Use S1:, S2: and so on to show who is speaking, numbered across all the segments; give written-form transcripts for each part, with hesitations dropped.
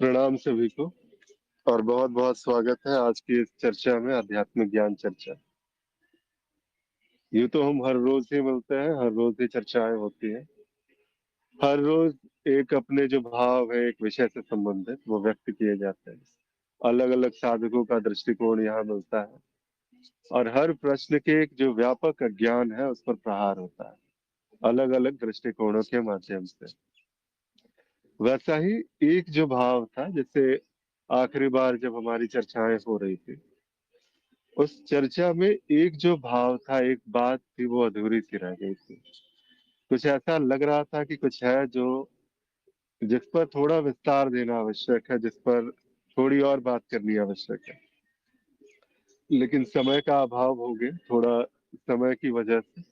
S1: प्रणाम सभी को और बहुत-बहुत स्वागत है आज की इस चर्चा में आध्यात्मिक ज्ञान चर्चा। यूँ तो हम हर रोज़ ही मिलते हैं, हर रोज़ ही चर्चाएँ होती हैं। हर रोज़ एक अपने जो भाव है, एक विषय से संबंधित वो व्यक्त किए जाते हैं। अलग-अलग साधकों का दृष्टिकोण यहाँ मिलता है और हर प्रश्न के एक जो व्यापक ज्ञान है उस पर प्रहार होता है, अलग-अलग दृष्टिकोणों के माध्यम से। वैसा ही एक जो भाव था जैसे आखिरी बार जब हमारी चर्चाएँ हो रही थी, उस चर्चा में एक जो भाव था, एक बात थी वो अधूरी-सी रह गई थी। कुछ ऐसा लग रहा था कि कुछ है जो जिस पर थोड़ा विस्तार देना आवश्यक है, जिस पर थोड़ी और बात करनी आवश्यक है। लेकिन समय का अभाव हो गया, थोड़ा समय की वजह से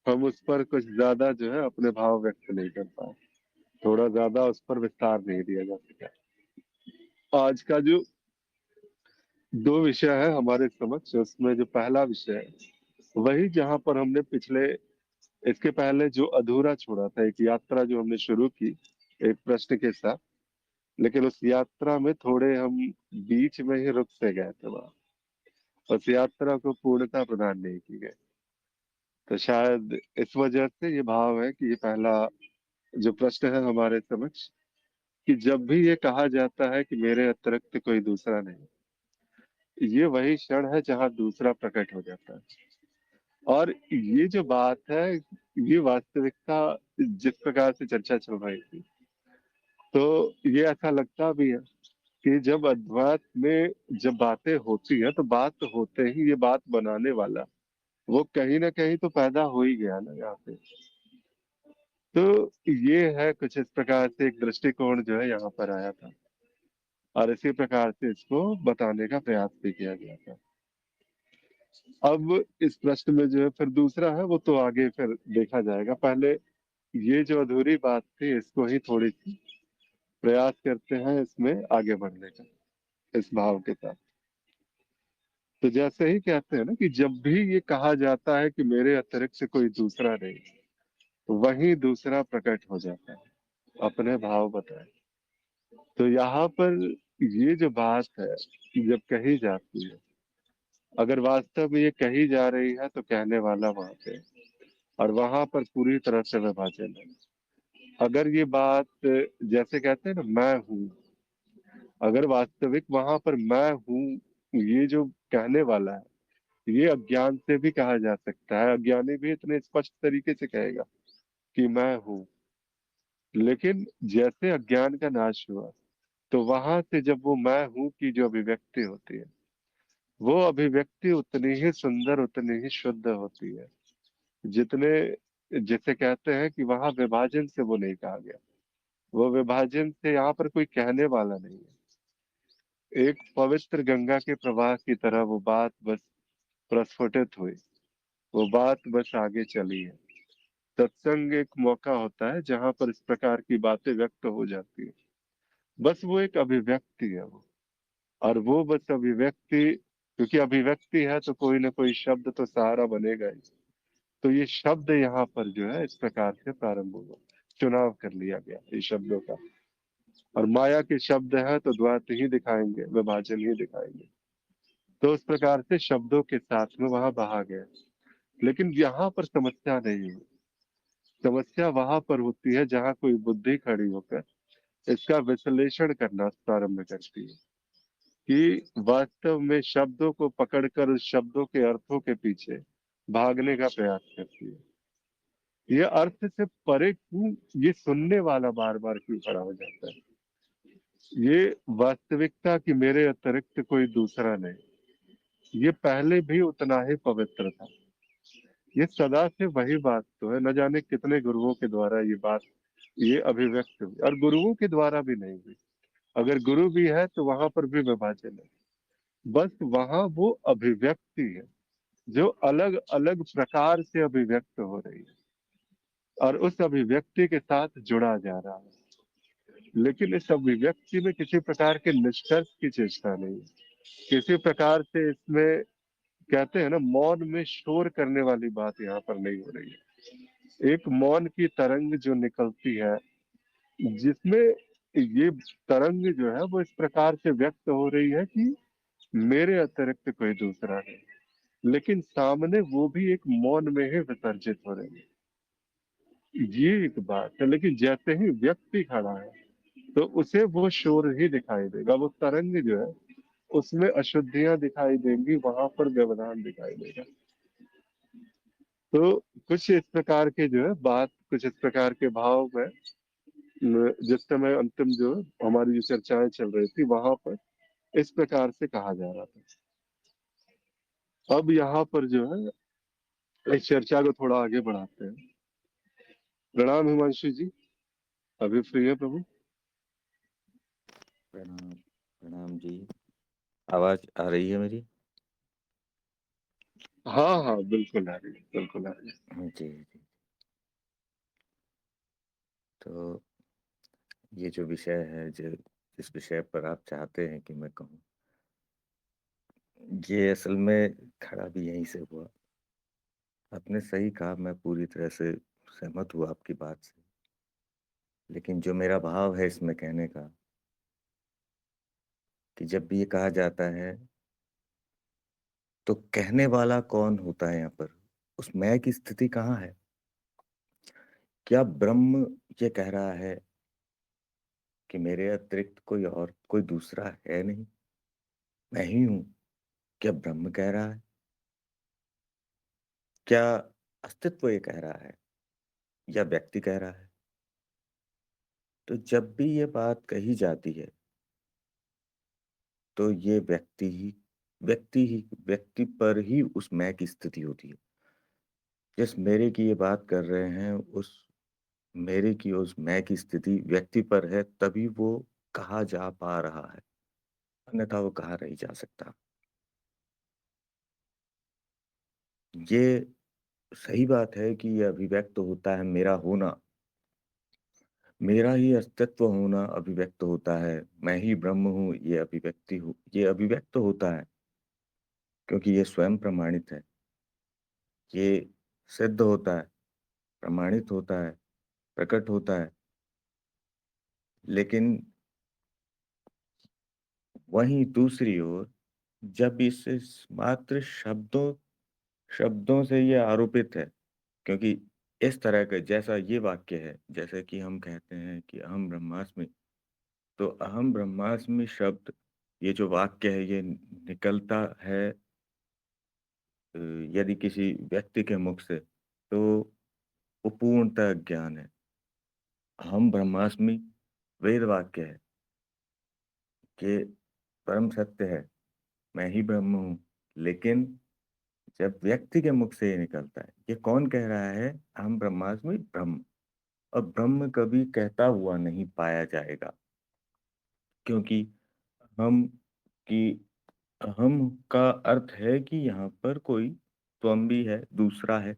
S1: हम उस पर कुछ ज़्यादा जो है अपने भाव व्यक्त नहीं कर पाए। थोड़ा ज़्यादा उस पर विस्तार नहीं दिया जा सका। आज का जो 2 विषय है हमारे समक्ष उसमें जो पहला विषय है, वही जहाँ पर हमने पिछले इसके पहले जो अधूरा छोड़ा था, एक यात्रा जो हमने शुरू की, एक प्रश्न के साथ, लेकिन उस यात्रा में थोड़े हम बीच में ही रुक से गए थे वहाँ। उस यात्रा को पूर्णता प्रदान नहीं की गई। तो शायद इस वजह से ये भाव है कि ये पहला जो प्रश्न है हमारे समक्ष कि जब भी ये कहा जाता है कि मेरे अतिरिक्त कोई दूसरा नहीं, ये वही क्षण है जहाँ दूसरा प्रकट हो जाता है। और ये जो बात है, ये वास्तविकता जिस प्रकार से चर्चा चल रही थी, तो ये ऐसा लगता भी है कि जब अध्यात्म में जब बातें होती हैं, तो बात होते ही ये बात बनाने वाला, वो कहीं न कहीं तो पैदा हो ही गया ना यहाँ पे। तो ये है कुछ इस प्रकार से एक दृष्टिकोण जो है यहाँ पर आया था और इसी प्रकार से इसको बताने का प्रयास भी किया गया था। अब इस प्रश्न में जो है फिर दूसरा है, वो तो आगे फिर देखा जाएगा। पहले ये जो अधूरी बात थी, इसको ही थोड़ी-सी प्रयास करते हैं इसमें आगे बढ़ने का, इस भाव के साथ। तो जैसे ही कहते हैं ना कि जब भी ये कहा जाता है कि मेरे अतिरिक्त से कोई दूसरा नहीं, वहीं दूसरा प्रकट हो जाता है, अपने भाव बताएँ। तो यहाँ पर ये जो बात है, कि जब कही जाती है, अगर वास्तव में ये कही जा रही है तो कहने वाला वहाँ पे है और वहाँ पर पूरी तरह से विभाजन है। अगर ये बात जैसे कहते हैं ना मैं हूँ, अगर वास्तविक वहाँ पर मैं हूँ, ये जो कहने वाला है, ये अज्ञान से भी कहा जा सकता है। अज्ञानी भी इतने स्पष्ट तरीके से कहेगा कि मैं हूँ। लेकिन जैसे अज्ञान का नाश हुआ, तो वहां से जब वो मैं हूँ की जो अभिव्यक्ति होती है, वो अभिव्यक्ति उतनी ही सुंदर, उतनी ही शुद्ध होती है। जितने जिसे कहते हैं कि वहां विभाजन से वो नहीं कहा गया। वो विभाजन से यहाँ पर कोई कहने वाला नहीं है। एक पवित्र गंगा के प्रवाह की तरह वो बात बस प्रस्फुटित हुई, वो बात बस आगे चली है। सत्संग एक मौका होता है जहां पर इस प्रकार की बातें व्यक्त हो जाती है। बस वो एक अभिव्यक्ति है वो, और वो बस अभिव्यक्ति, क्योंकि अभिव्यक्ति है तो कोई ना कोई शब्द तो सहारा बनेगा ही। तो ये शब्द यहाँ पर जो है इस प्रकार से प्रारंभ हुआ, चुनाव कर लिया गया ये शब्दों का। और माया के शब्द है तो द्वैत ही दिखाएंगे, विभाजन ही दिखाएंगे। तो उस प्रकार से शब्दों के साथ में वहां बहा गया। लेकिन यहाँ पर समस्या नहीं है। समस्या वहां पर होती है जहाँ कोई बुद्धि खड़ी होकर इसका विश्लेषण करना प्रारंभ करती है कि वास्तव में शब्दों को पकड़कर उस शब्दों के अर्थों के पीछे भागने का प्रयास करती है। ये अर्थ से परे क्यों, ये सुनने वाला बार बार क्यों खड़ा हो जाता है। ये वास्तविकता कि मेरे अतिरिक्त कोई दूसरा नहीं, ये पहले भी उतना ही पवित्र था। ये सदा से वही बात तो है, न जाने कितने गुरुओं के द्वारा ये बात, ये अभिव्यक्त हुई, और गुरुओं के द्वारा भी नहीं हुई। अगर गुरु भी है तो वहां पर भी विभाजन है। बस वहां वो अभिव्यक्ति है जो अलग अलग प्रकार से अभिव्यक्त हो रही है और उस अभिव्यक्ति के साथ जुड़ा जा रहा है। लेकिन इस अभिव्यक्ति में किसी प्रकार के निष्कर्ष की चेष्टा नहीं है। किसी प्रकार से इसमें कहते हैं ना, मौन में शोर करने वाली बात यहाँ पर नहीं हो रही है। एक मौन की तरंग जो निकलती है, जिसमें ये तरंग जो है वो इस प्रकार से व्यक्त हो रही है कि मेरे अतिरिक्त कोई दूसरा नहीं, लेकिन सामने वो भी एक मौन में ही विसर्जित हो रही है। ये एक बात है, लेकिन जैसे ही व्यक्ति खड़ा है तो उसे वो शोर ही दिखाई देगा, वो तरंग जो है उसमें अशुद्धियां दिखाई देंगी, वहां पर व्यवधान दिखाई देगा। तो कुछ इस प्रकार के जो है बात, कुछ इस प्रकार के भाव में जिस समय अंतिम जो हमारी जो चर्चाएं चल रही थी वहां पर इस प्रकार से कहा जा रहा था। अब यहाँ पर जो है इस चर्चा को थोड़ा आगे बढ़ाते हैं। प्रणाम हिमांशु जी, अभी फ्री है प्रभु?
S2: प्रणाम। प्रणाम जी। आवाज आ रही है मेरी?
S1: हाँ हाँ, बिल्कुल आ रही है, बिल्कुल आ रही है।
S2: जी जी। तो ये जो विषय है, जो जिस विषय पर आप चाहते हैं कि मैं कहूँ, ये असल में खड़ा भी यहीं से हुआ। आपने सही कहा, मैं पूरी तरह से सहमत हुआ आपकी बात से। लेकिन जो मेरा भाव है इसमें कहने का, कि जब भी ये कहा जाता है तो कहने वाला कौन होता है यहाँ पर? उस मैं की स्थिति कहाँ है? क्या ब्रह्म ये कह रहा है कि मेरे अतिरिक्त कोई और, कोई दूसरा है नहीं, मैं ही हूँ? क्या ब्रह्म कह रहा है? क्या अस्तित्व ये कह रहा है, या व्यक्ति कह रहा है? तो जब भी ये बात कही जाती है तो ये व्यक्ति पर ही उस मैं की स्थिति होती है। जिस मेरे की ये बात कर रहे हैं, उस मेरे की उस मैं की स्थिति व्यक्ति पर है, तभी वो कहा जा पा रहा है, अन्यथा वो कहा नहीं जा सकता। ये सही बात है कि ये अभिव्यक्त होता है, मेरा होना, मेरा ही अस्तित्व होना अभिव्यक्त होता है, मैं ही ब्रह्म हूँ, ये अभिव्यक्त होता है, क्योंकि ये स्वयं प्रमाणित है, ये सिद्ध होता है, प्रमाणित होता है, प्रकट होता है। लेकिन वहीं दूसरी ओर, जब इस मात्र शब्दों से ये आरोपित है, क्योंकि इस तरह का जैसा ये वाक्य है, जैसे कि हम कहते हैं कि अहम ब्रह्मास्मि, तो अहम ब्रह्मास्मि शब्द, ये जो वाक्य है, ये निकलता है अ, यदि किसी व्यक्ति के मुख से, तो वो पूर्णतः ज्ञान है। अहम ब्रह्मास्मि वेद वाक्य है कि परम सत्य है, मैं ही ब्रह्म हूँ। लेकिन जब व्यक्ति के मुख से ये निकलता है, ये कौन कह रहा है? अहम ब्रह्मास्मि ब्रह्म। और ब्रह्म कभी कहता हुआ नहीं पाया जाएगा, क्योंकि हम की अहम का अर्थ है कि यहाँ पर कोई त्वम भी है, दूसरा है।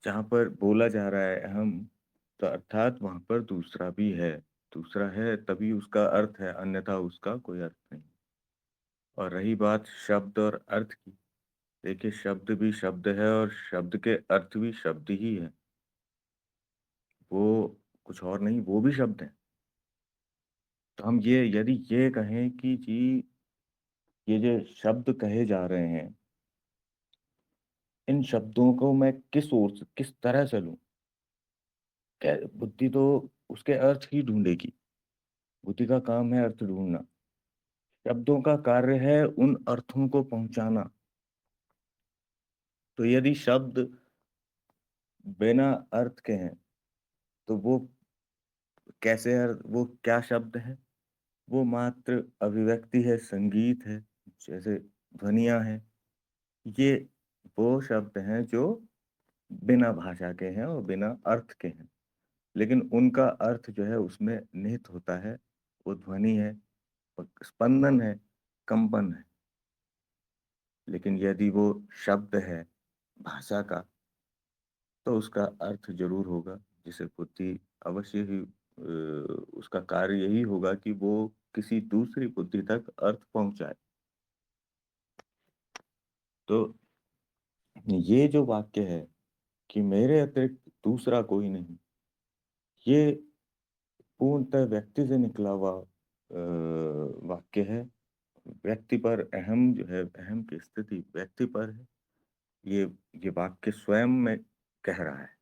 S2: जहाँ पर बोला जा रहा है अहम, तो अर्थात वहां पर दूसरा भी है। दूसरा है तभी उसका अर्थ है, अन्यथा उसका कोई अर्थ नहीं। और रही बात शब्द और अर्थ की, देखिए शब्द भी शब्द है और शब्द के अर्थ भी शब्द ही है। वो कुछ और नहीं, वो भी शब्द है। तो हम ये यदि ये कहें कि जी ये जो शब्द कहे जा रहे हैं, इन शब्दों को मैं किस ओर से, किस तरह से लूं? क्या बुद्धि तो उसके अर्थ ही ढूंढेगी। बुद्धि का काम है अर्थ ढूंढना। शब्दों का कार्य है उन अर्थों को पहुंचाना। तो यदि शब्द बिना अर्थ के हैं, तो वो कैसे अर्थ, वो क्या शब्द है? वो मात्र अभिव्यक्ति है, संगीत है, जैसे ध्वनियां हैं। ये वो शब्द हैं जो बिना भाषा के हैं और बिना अर्थ के हैं, लेकिन उनका अर्थ जो है उसमें निहित होता है। वो ध्वनि है, स्पंदन है, कंपन है। लेकिन यदि वो शब्द है भाषा का, तो उसका अर्थ जरूर होगा, जिसे बुद्धि अवश्य ही उसका कार्य यही होगा कि वो किसी दूसरी बुद्धि तक अर्थ पहुंचाए। तो ये जो वाक्य है कि मेरे अतिरिक्त दूसरा कोई नहीं, ये पूर्णतः व्यक्ति से निकला हुआ वाक्य है। व्यक्ति पर अहम जो है, अहम की स्थिति व्यक्ति पर है। ये ये वाक्य स्वयं में कह रहा है,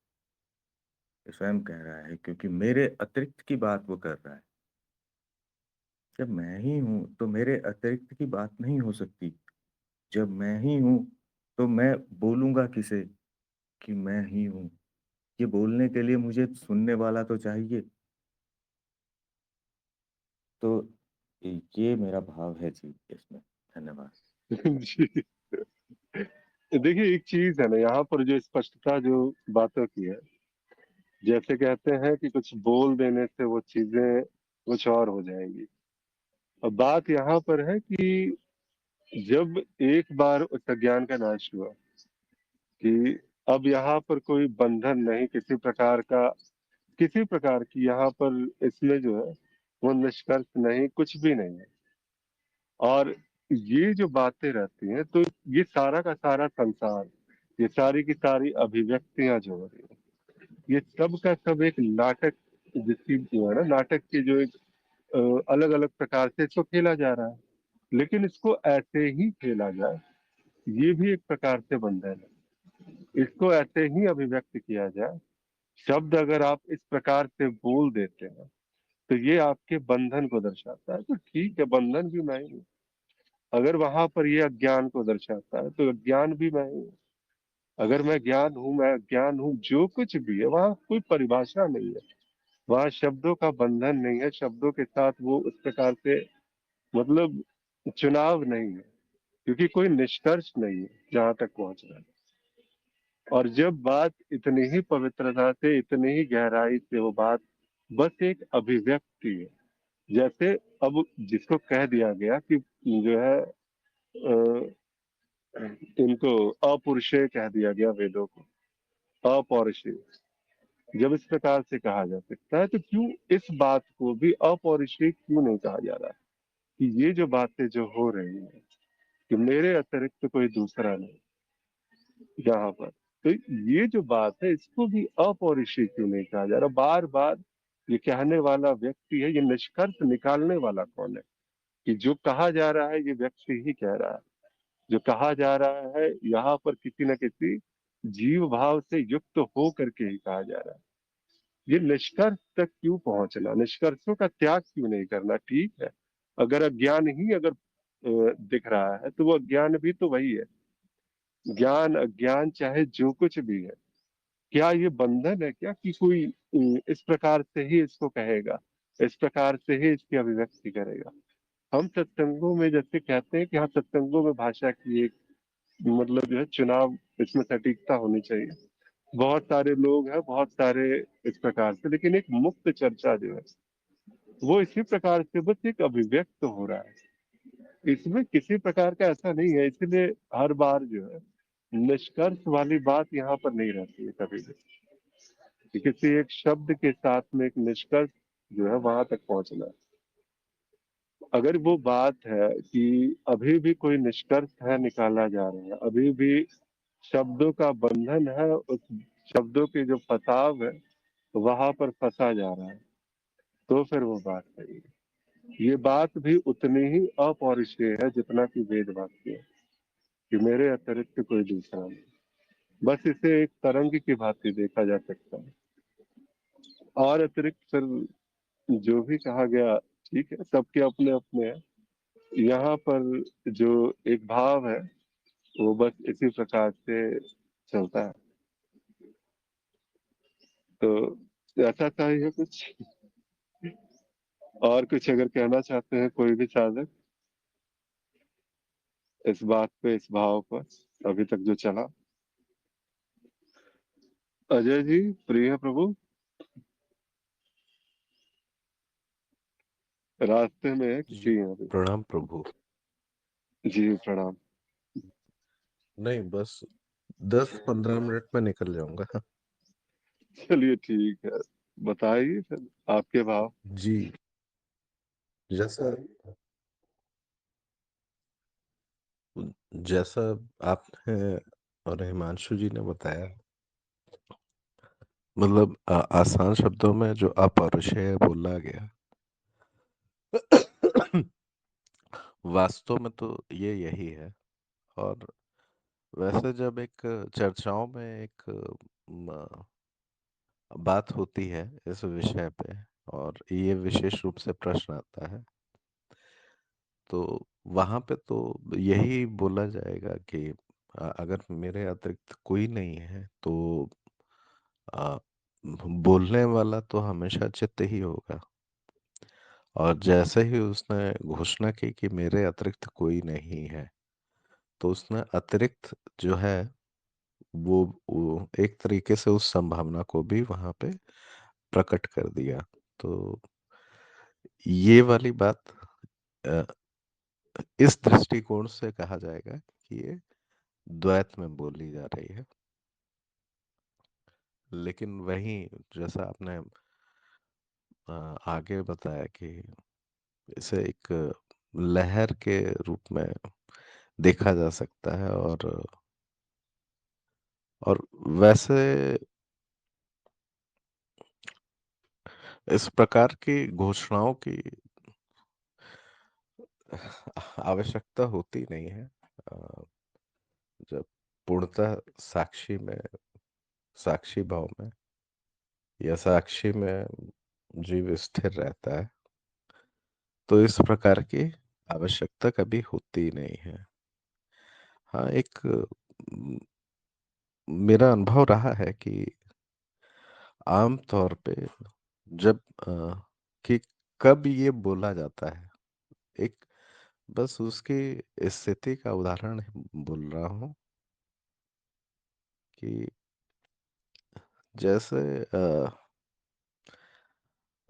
S2: ये स्वयं कह रहा है क्योंकि मेरे अतिरिक्त की बात वो कर रहा है। जब मैं ही हूँ, तो मेरे अतिरिक्त की बात नहीं हो सकती। जब मैं ही हूँ, तो मैं बोलूँगा किसे कि मैं ही हूँ? ये बोलने के लिए मुझे सुनने वाला तो चाहिए। तो ये मेरा भाव है जी इसमें। धन्यवाद।
S1: जी। देखिए एक चीज़ है ना यहाँ पर जो स्पष्टता जो बातों की है, जैसे कहते हैं कि कुछ बोल देने से वो चीज़ें कुछ और हो जाएँगी। अब बात यहाँ पर है कि जब एक बार उस अज्ञान का नाश हुआ कि अब यहाँ पर कोई बंधन नहीं किसी प्रकार की यहाँ पर इसमें जो है वो निष्कर्ष नहीं, कुछ भी नहीं है। और ये जो बातें रहती हैं तो ये सारा का सारा संसार, ये सारी की सारी अभिव्यक्तियाँ जो हो रही हैं, ये सब का सब एक नाटक जिसकी जो है ना नाटक की जो एक अलग-अलग प्रकार से इसको खेला जा रहा है। लेकिन इसको ऐसे ही खेला जाए, ये भी एक प्रकार से बंधन है। इसको ऐसे ही अभिव्यक्त किया जाए, शब्द अगर आप इस प्रकार से बोल देते हैं, तो ये आपके बंधन को दर्शाता है, तो ठीक है बंधन भी मैं ही हूँ। अगर वहाँ पर ये अज्ञान को दर्शाता है, तो अज्ञान भी मैं ही हूँ। अगर मैं अज्ञान हूँ, जो कुछ भी है, वहाँ कोई परिभाषा नहीं है। वहाँ शब्दों का बंधन नहीं है, शब्दों के साथ वो उस प्रकार से मतलब चुनाव नहीं है, क्योंकि कोई निष्कर्ष नहीं है जहाँ तक पहुँचना है। और जब बात इतनी ही पवित्रता से, इतनी ही गहराई से वो बात बस एक अभिव्यक्ति है, जैसे अब जिसको कह दिया गया कि जो है इनको अपौरुषेय कह दिया गया वेदों को, अपौरुषेय। जब इस प्रकार से कहा जा सकता है तो क्यों इस बात को भी अपौरुषेय क्यों नहीं कहा जा रहा कि ये जो बातें जो हो रही हैं कि मेरे अतिरिक्त कोई दूसरा नहीं यहाँ पर, तो ये जो बात है इसको भी अपौरुषेय क्यों नहीं कहा जा रहा? बार बार ये कहने वाला व्यक्ति है, ये निष्कर्ष निकालने वाला कौन है कि जो कहा जा रहा है ये व्यक्ति ही कह रहा है। जो कहा जा रहा है यहाँ पर किसी न किसी जीव भाव से युक्त हो करके ही कहा जा रहा है। ये निष्कर्ष तक क्यों पहुंचना, निष्कर्षों का त्याग क्यों नहीं करना? ठीक है, अगर अज्ञान ही अगर दिख रहा है तो वो अज्ञान भी तो वही है। ज्ञान अज्ञान चाहे जो कुछ भी है, क्या ये बंधन है क्या कि कोई इस प्रकार से ही इसको कहेगा, इस प्रकार से ही इसकी अभिव्यक्ति करेगा? हम सत्संगों में जैसे कहते हैं कि हाँ सत्संगों में भाषा की एक मतलब जो है चुनाव, इसमें सटीकता होनी चाहिए। बहुत सारे लोग हैं, बहुत सारे इस प्रकार से, लेकिन एक मुक्त चर्चा जो है वो इसी प्रकार से बस एक अभिव्यक्त हो रहा है। इसमें किसी प्रकार का ऐसा नहीं है, इसलिए हर बार जो है निष्कर्ष वाली बात यहाँ पर नहीं रहती है कभी भी कि किसी एक शब्द के साथ में एक निष्कर्ष जो है वहां तक पहुंचना है। अगर वो बात है कि अभी भी कोई निष्कर्ष है निकाला जा रहा है, अभी भी शब्दों का बंधन है, उस शब्दों के जो फसाव है वहां पर फंसा जा रहा है, तो फिर वो बात सही है। ये बात भी उतनी ही अपौरुषेय है जितना कि वेद वाक्य है कि मेरे अतिरिक्त कोई दूसरा नहीं। बस इसे एक तरंग की भांति देखा जा सकता है, और अतिरिक्त फिर जो भी कहा गया ठीक है, सबके अपने अपने हैं। यहाँ पर जो एक भाव है वो बस इसी प्रकार से चलता है। तो ऐसा था ही है कुछ, और कुछ अगर कहना चाहते हैं कोई भी साधक इस बात पे, इस भाव पर, अभी तक जो चला। अजय जी प्रिय है प्रभु, रास्ते में है
S3: जी,
S1: किसी हैं अभी?
S3: प्रणाम प्रभु।
S1: जी प्रणाम।
S3: नहीं, बस 10-15 मिनट में निकल जाऊंगा।
S1: चलिए ठीक है, बताइए फिर आपके भाव।
S3: जी, जैसा जैसा आपने और हिमांशु जी ने बताया मतलब आसान शब्दों में जो अपौरुषेय बोला गया वास्तव में तो ये यही है। और वैसे जब एक चर्चाओं में एक बात होती है इस विषय पे, और ये विशेष रूप से प्रश्न आता है, तो वहां पे तो यही बोला जाएगा कि अगर मेरे अतिरिक्त कोई नहीं है तो आ, बोलने वाला तो हमेशा चित्त ही होगा। और जैसे ही उसने घोषणा की कि मेरे अतिरिक्त कोई नहीं है, तो उसने अतिरिक्त जो है वो एक तरीके से उस संभावना को भी वहां पे प्रकट कर दिया। तो ये वाली बात अ, इस दृष्टिकोण से कहा जाएगा कि ये द्वैत में बोली जा रही है। लेकिन वहीं जैसा आपने आगे बताया कि इसे एक लहर के रूप में देखा जा सकता है। और वैसे इस प्रकार की घोषणाओं की आवश्यकता होती नहीं है। अ, जब पूर्णतः साक्षी भाव में या साक्षी में जीव स्थिर रहता है, तो इस प्रकार की आवश्यकता कभी होती नहीं है। हाँ, एक मेरा अनुभव रहा है कि आम तौर पे जब कि कब ये बोला जाता है, एक बस उसकी स्थिति का उदाहरण बोल रहा हूँ कि जैसे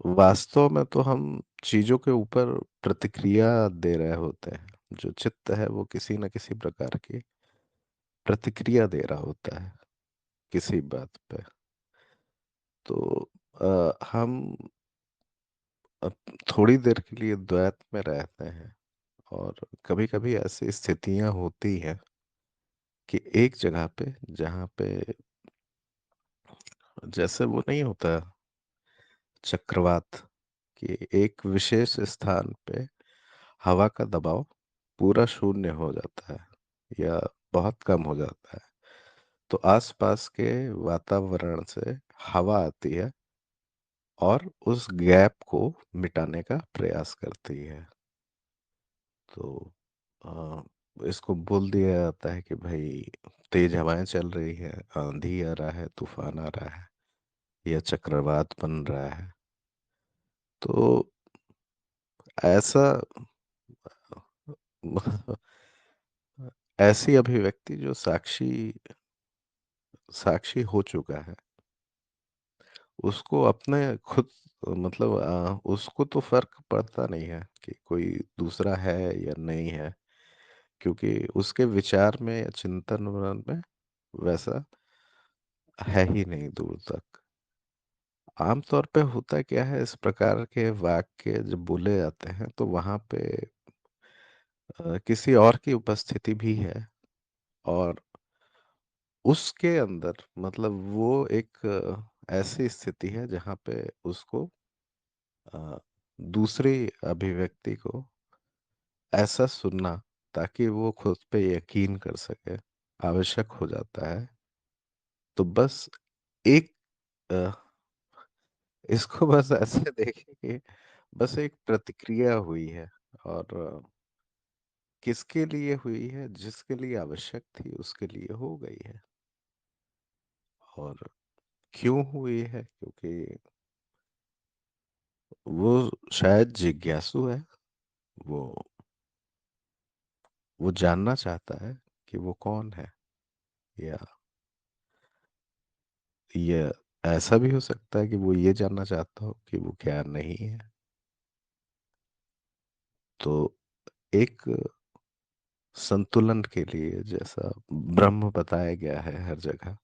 S3: वास्तव में तो हम चीजों के ऊपर प्रतिक्रिया दे रहे होते हैं। जो चित्त है वो किसी न किसी प्रकार की प्रतिक्रिया दे रहा होता है किसी बात पे। तो हम अब थोड़ी देर के लिए द्वैत में रहते हैं, और कभी कभी ऐसी स्थितियां होती हैं कि एक जगह पे जहाँ पे जैसे वो नहीं होता चक्रवात, कि एक विशेष स्थान पे हवा का दबाव पूरा शून्य हो जाता है या बहुत कम हो जाता है, तो आसपास के वातावरण से हवा आती है और उस गैप को मिटाने का प्रयास करती है। तो अ, इसको बोल दिया जाता है कि भाई तेज हवाएं चल रही है, आंधी आ रहा है, तूफान आ रहा है, या चक्रवात बन रहा है। तो ऐसा ऐसी अभिव्यक्ति जो साक्षी हो चुका है, उसको अपने खुद मतलब उसको तो फर्क पड़ता नहीं है कि कोई दूसरा है या नहीं है, क्योंकि उसके विचार में या चिंतन मनन में वैसा है ही नहीं दूर तक। आमतौर पे होता क्या है, इस प्रकार के वाक्य जब बोले जाते हैं तो वहां पे किसी और की उपस्थिति भी है, और उसके अंदर मतलब वो एक ऐसी स्थिति है जहाँ पे उसको अ, दूसरी अभिव्यक्ति को ऐसा सुनना ताकि वो खुद पे यकीन कर सके आवश्यक हो जाता है। तो बस एक अ, इसको बस ऐसे देखें कि बस एक प्रतिक्रिया हुई है, और किसके लिए हुई है, जिसके लिए आवश्यक थी उसके लिए हो गई है। और क्यों हुई है, क्योंकि वो शायद जिज्ञासु है। वो वो जानना चाहता है कि वो कौन है, या ये ऐसा भी हो सकता है कि वो ये जानना चाहता हो कि वो क्या नहीं है। तो एक संतुलन के लिए, जैसा ब्रह्म बताया गया है हर जगह,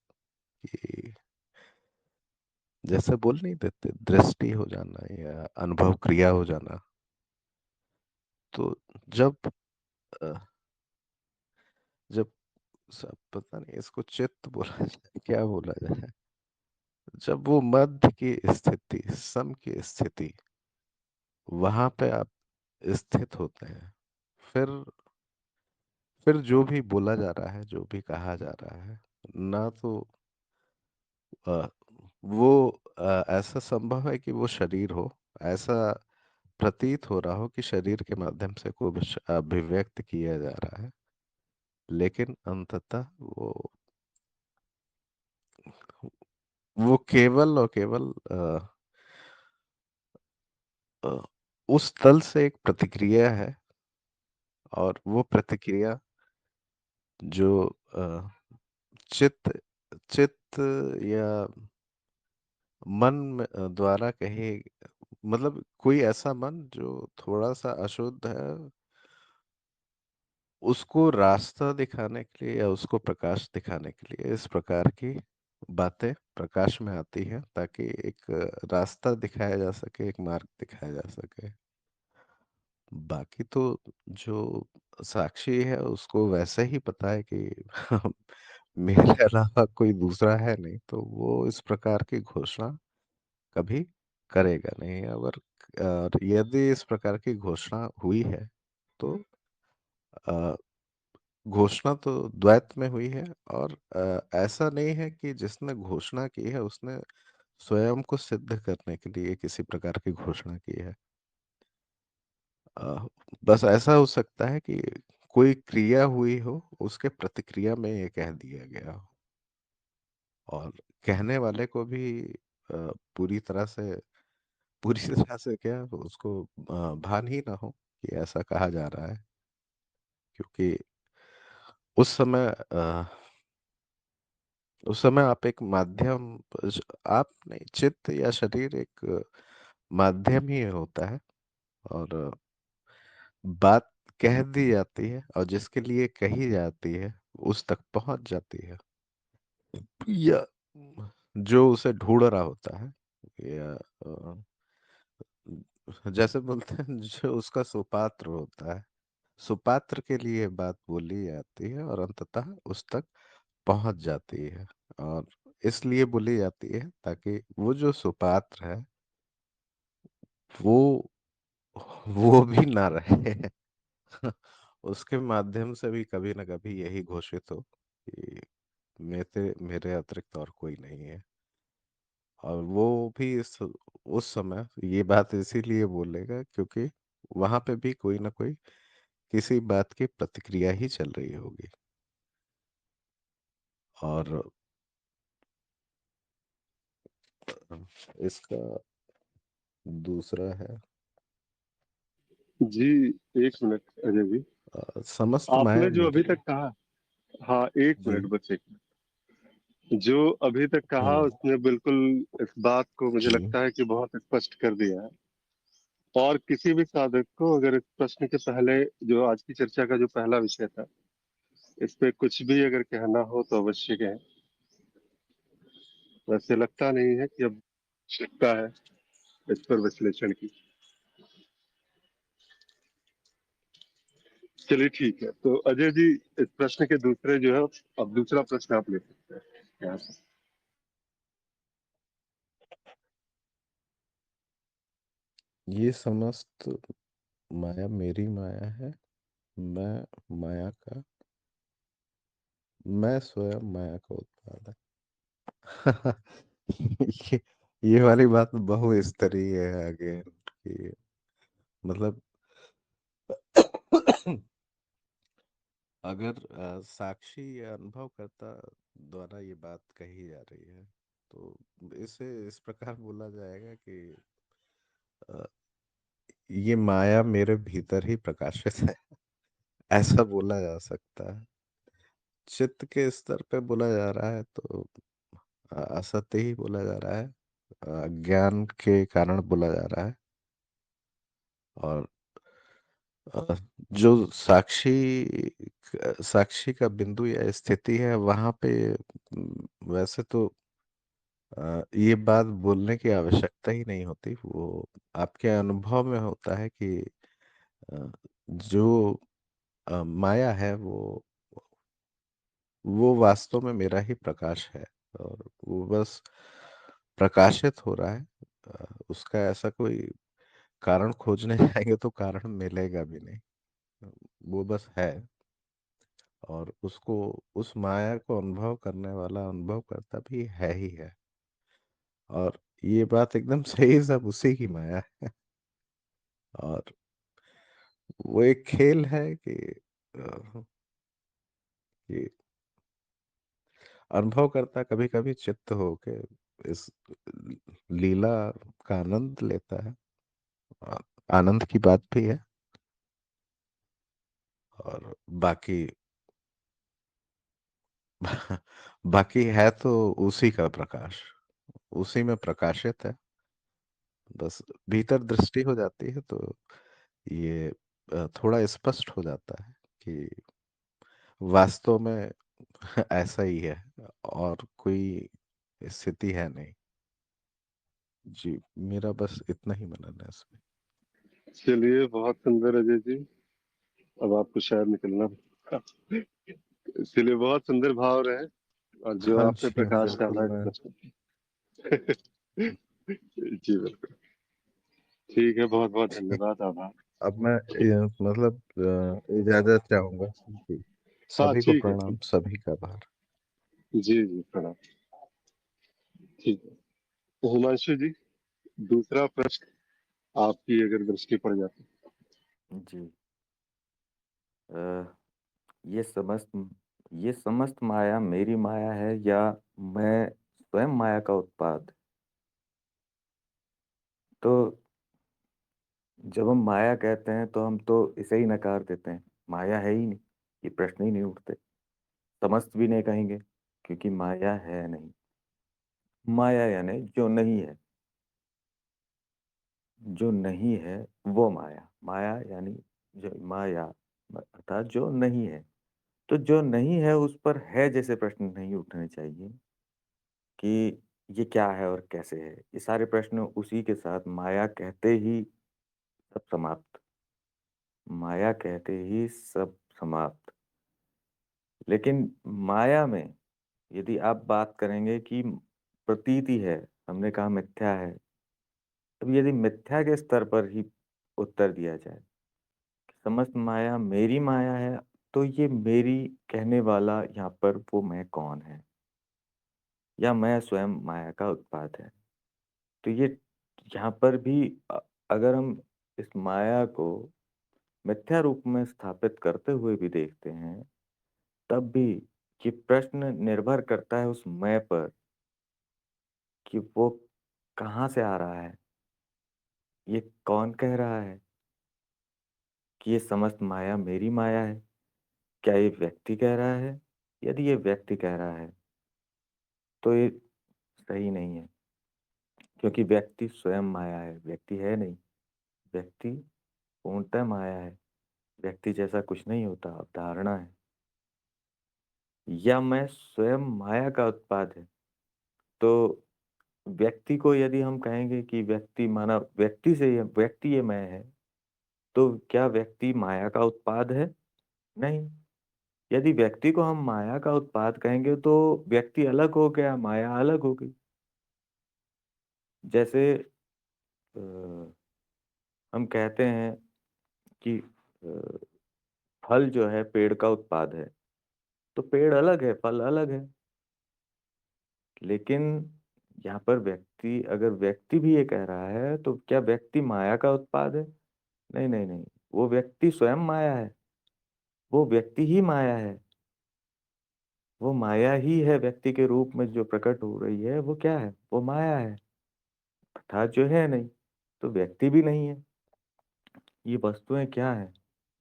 S3: कि जैसे बोल नहीं देते दृष्टि हो जाना या अनुभव क्रिया हो जाना। तो जब अ, जब सब पता नहीं इसको चित्त बोला जाए क्या बोला जाए, जब वो मध्य की स्थिति, सम की स्थिति, वहां पे आप स्थित होते हैं, फिर फिर जो भी बोला जा रहा है, जो भी कहा जा रहा है, ना तो अ, वो ऐसा संभव है कि वो शरीर हो, ऐसा प्रतीत हो रहा हो कि शरीर के माध्यम से कोई अभिव्यक्त किया जा रहा है, लेकिन अंततः वो केवल और केवल अ, उस तल से एक प्रतिक्रिया है, और वो प्रतिक्रिया जो चित्त चित्त या मन द्वारा कहे, मतलब कोई ऐसा मन जो थोड़ा सा अशुद्ध है, उसको रास्ता दिखाने के लिए या उसको प्रकाश दिखाने के लिए इस प्रकार की बातें प्रकाश में आती है, ताकि एक रास्ता दिखाया जा सके, एक मार्ग दिखाया जा सके। बाकी तो जो साक्षी है उसको वैसे ही पता है कि मेरे अलावा कोई दूसरा है नहीं, तो वो इस प्रकार की घोषणा कभी करेगा नहीं। अगर और यदि इस प्रकार की घोषणा हुई है, तो अ, घोषणा तो द्वैत में हुई है, और ऐसा नहीं है कि जिसने घोषणा की है उसने स्वयं को सिद्ध करने के लिए किसी प्रकार की घोषणा की है। अ, बस ऐसा हो सकता है कि कोई क्रिया हुई हो, उसके प्रतिक्रिया में ये कह दिया गया हो, और कहने वाले को भी पूरी तरह से पूरी तरह से क्या उसको भान ही ना हो कि ऐसा कहा जा रहा है, क्योंकि उस समय उस समय आप एक माध्यम, आप नहीं, चित्त या शरीर एक माध्यम ही होता है, और बात कह दी जाती है, और जिसके लिए कही जाती है उस तक पहुंच जाती है, या जो उसे ढूंढ रहा होता है, या जैसे बोलते हैं जो उसका सुपात्र होता है, सुपात्र के लिए बात बोली जाती है और अंततः उस तक पहुंच जाती है। और इसलिए बोली जाती है ताकि वो जो सुपात्र है, वो वो भी ना रहे। उसके माध्यम से भी कभी ना कभी यही घोषित हो कि मेरे अतिरिक्त और कोई नहीं है। और वो भी उस समय ये बात इसीलिए बोलेगा क्योंकि वहां पे भी कोई ना कोई किसी बात की प्रतिक्रिया ही चल रही होगी। और इसका दूसरा है
S1: जी, 1 मिनट अजय जी।
S3: समस्त माया
S1: आपने जो अभी
S3: मेरी।
S1: तक कहा, हाँ, 1 मिनट,
S3: जी।
S1: बस 1 मिनट। जो अभी तक कहा
S3: हम्म।
S1: उसने बिल्कुल इस बात को मुझे
S3: हम्म।
S1: लगता है कि बहुत स्पष्ट कर दिया है। और किसी भी साधक को अगर इस प्रश्न के पहले, जो आज की चर्चा का जो पहला विषय था, इस पे कुछ भी अगर कहना हो तो अवश्य कहें। वैसे लगता नहीं है कि अब आवश्यकता है इस पर विश्लेषण की। चलिए ठीक है, तो अजय जी, इस प्रश्न के दूसरे जो है, अब दूसरा प्रश्न आप ले सकते हैं यहाँ से।
S3: ये समस्त माया मेरी माया है, मैं माया का, मैं स्वयं माया का उत्पाद है। ये ये वाली बात बहुस्तरीय है आगे कि मतलब अगर साक्षी या अनुभवकर्ता द्वारा ये बात कही जा रही है, तो इसे इस प्रकार बोला जाएगा कि अ, ये माया मेरे भीतर ही प्रकाशित है। ऐसा बोला जा सकता है। चित्त के स्तर पे बोला जा रहा है तो असत्य ही बोला जा रहा है, अज्ञान के कारण बोला जा रहा है। और अ, जो साक्षी का बिंदु या स्थिति है वहां पे वैसे तो ये बात बोलने की आवश्यकता ही नहीं होती, वो आपके अनुभव में होता है कि अ, जो माया है वो वास्तव में मेरा ही प्रकाश है, और वो बस प्रकाशित हो रहा है, उसका ऐसा कोई कारण खोजने जाएंगे तो कारण मिलेगा भी नहीं। वो बस है, और उसको, उस माया को अनुभव करने वाला अनुभव करता भी है ही है। और ये बात एकदम सही, सब उसी की माया है। और वो एक खेल है कि अनुभव करता कभी कभी चित्त होके इस लीला का आनंद लेता है। और आनंद की बात भी है। और बाकी बाकी है तो उसी का प्रकाश, उसी में प्रकाशित है। बस भीतर दृष्टि हो जाती है तो ये थोड़ा स्पष्ट हो जाता है कि वास्तव में ऐसा ही है, और कोई स्थिति है नहीं। जी, मेरा बस इतना ही मनन है इसमें।
S1: चलिए, बहुत सुंदर अजय जी। अब आपको शायद निकलना पड़ेगा। इसलिए बहुत सुंदर भाव रहे, और जो
S3: हाँ
S1: आप पे
S3: जी,
S1: प्रकाश
S3: बिल्कुल।
S1: डाला
S3: मैं
S1: है। जी बिल्कुल। ठीक है, बहुत बहुत धन्यवाद, आभार।
S3: अब मैं मतलब इजाजत चाहूंगा जी।
S1: हाँ
S3: सभी को
S1: ठीक है,
S3: प्रणाम,
S1: ठीक।
S3: सभी का आभार।
S1: जी जी, प्रणाम। ठीक है, तो हिमांशु जी, दूसरा प्रश्न आपकी अगर दृष्टि पड़ जाती।
S2: जी। अ, ये समस्त ये समस्त माया मेरी माया है या मैं स्वयं माया का उत्पाद? तो जब हम माया कहते हैं तो हम तो इसे ही नकार देते हैं, माया है ही नहीं, ये प्रश्न ही नहीं उठते। समस्त भी नहीं कहेंगे क्योंकि माया है नहीं। माया यानी जो नहीं है, जो नहीं है वो माया। माया यानी जो माया अर्थात जो नहीं है। तो जो नहीं है उस पर है जैसे प्रश्न नहीं उठने चाहिए कि ये क्या है और कैसे है। ये सारे प्रश्न उसी के साथ माया कहते ही सब समाप्त। माया कहते ही सब समाप्त। लेकिन माया में यदि आप बात करेंगे कि प्रतीति है, हमने कहा मिथ्या है। अब यदि मिथ्या के स्तर पर ही उत्तर दिया जाए, समस्त माया मेरी माया है, तो ये मेरी कहने वाला यहाँ पर वो मैं कौन है? या मैं स्वयं माया का उत्पाद है? तो ये यहाँ पर भी अगर हम इस माया को मिथ्या रूप में स्थापित करते हुए भी देखते हैं, तब भी ये प्रश्न निर्भर करता है उस मैं पर कि वो कहाँ से आ रहा है? ये कौन कह रहा है कि ये समस्त माया मेरी माया है? क्या ये व्यक्ति कह रहा है? यदि ये व्यक्ति कह रहा है, तो ये सही नहीं है, क्योंकि व्यक्ति स्वयं माया है, व्यक्ति है नहीं। व्यक्ति पूर्णतः माया है। व्यक्ति जैसा कुछ नहीं होता, अवधारणा है। या मैं स्वयं माया का उत्पाद है, तो व्यक्ति को यदि हम कहेंगे कि व्यक्ति माना व्यक्ति से ये व्यक्ति ये मैं है, तो क्या व्यक्ति माया का उत्पाद है? नहीं। यदि व्यक्ति को हम माया का उत्पाद कहेंगे तो व्यक्ति अलग हो गया, माया अलग हो गई। जैसे अ, हम कहते हैं कि फल जो है पेड़ का उत्पाद है, तो पेड़ अलग है, फल अलग है। लेकिन यहाँ पर व्यक्ति अगर व्यक्ति भी ये कह रहा है, तो क्या व्यक्ति माया का उत्पाद है? नहीं, नहीं, नहीं। वो व्यक्ति स्वयं माया है। वो व्यक्ति ही माया है। वो माया ही है व्यक्ति के रूप में जो प्रकट हो रही है, वो क्या है? वो माया है, अर्थात जो है नहीं। तो व्यक्ति भी नहीं है। ये वस्तुएँ क्या हैं?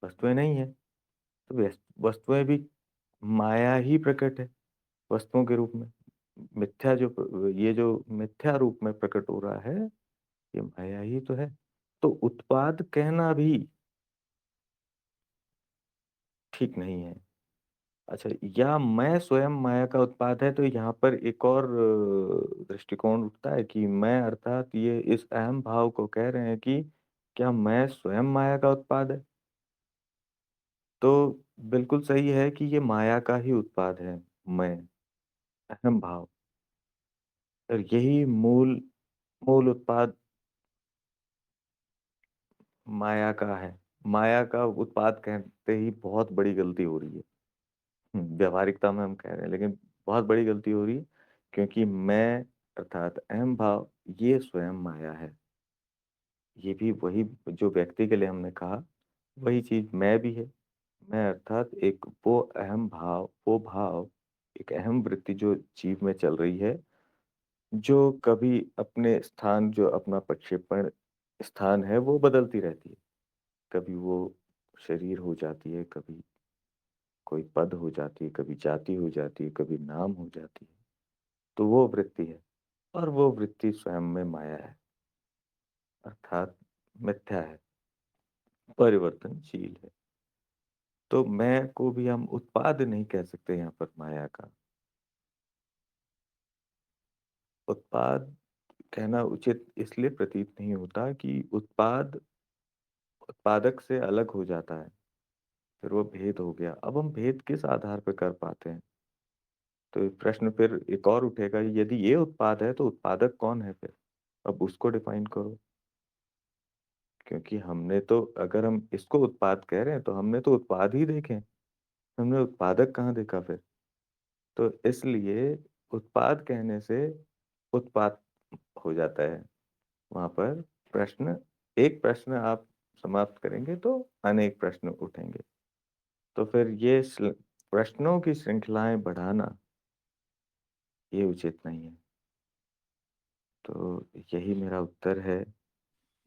S2: वस्तुएँ नहीं है। तो वस्तुएँ भी माया ही प्रकट है, वस्तुओं के रूप में। मिथ्या जो ये जो मिथ्या रूप में प्रकट हो रहा है, ये माया ही तो है। तो उत्पाद कहना भी ठीक नहीं है। अच्छा, या मैं स्वयं माया का उत्पाद है, तो यहाँ पर एक और दृष्टिकोण उठता है कि मैं अर्थात ये इस अहम भाव को कह रहे हैं कि क्या मैं स्वयं माया का उत्पाद है? तो बिल्कुल सही है कि ये माया का ही उत्पाद है, मैं, अहम भाव। और यही मूल मूल उत्पाद माया का है। माया का उत्पाद कहते ही बहुत बड़ी गलती हो रही है। व्यावहारिकता में हम कह रहे हैं, लेकिन बहुत बड़ी गलती हो रही है, क्योंकि मैं अर्थात अहम भाव ये स्वयं माया है। ये भी वही जो व्यक्ति के लिए हमने कहा, वही चीज़ मैं भी है। मैं अर्थात एक वो अहम भाव, वो भाव, एक अहम वृत्ति जो जीव में चल रही है, जो कभी अपने स्थान जो अपना प्रक्षेपण स्थान है, वो बदलती रहती है। कभी वो शरीर हो जाती है, कभी कोई पद हो जाती है, कभी जाति हो जाती है, कभी नाम हो जाती है। तो वो वृत्ति है, और वो वृत्ति स्वयं में माया है, अर्थात मिथ्या है, परिवर्तनशील है। तो मैं को भी हम उत्पाद नहीं कह सकते यहाँ पर माया का। उत्पाद कहना उचित इसलिए प्रतीत नहीं होता कि उत्पाद उत्पादक से अलग हो जाता है, फिर वो भेद हो गया। अब हम भेद किस आधार पर कर पाते हैं? तो ये प्रश्न फिर एक और उठेगा, यदि ये उत्पाद है तो उत्पादक कौन है फिर? अब उसको डिफाइन करो। क्योंकि हमने तो, अगर हम इसको उत्पाद कह रहे हैं, तो हमने तो उत्पाद ही देखे हैं, हमने उत्पादक कहाँ देखा फिर? तो इसलिए उत्पाद कहने से उत्पाद हो जाता है। वहाँ पर प्रश्न, एक प्रश्न आप समाप्त करेंगे तो अनेक प्रश्न उठेंगे। तो फिर ये प्रश्नों की श्रृंखलाएँ बढ़ाना, ये उचित नहीं है। तो यही मेरा उत्तर है।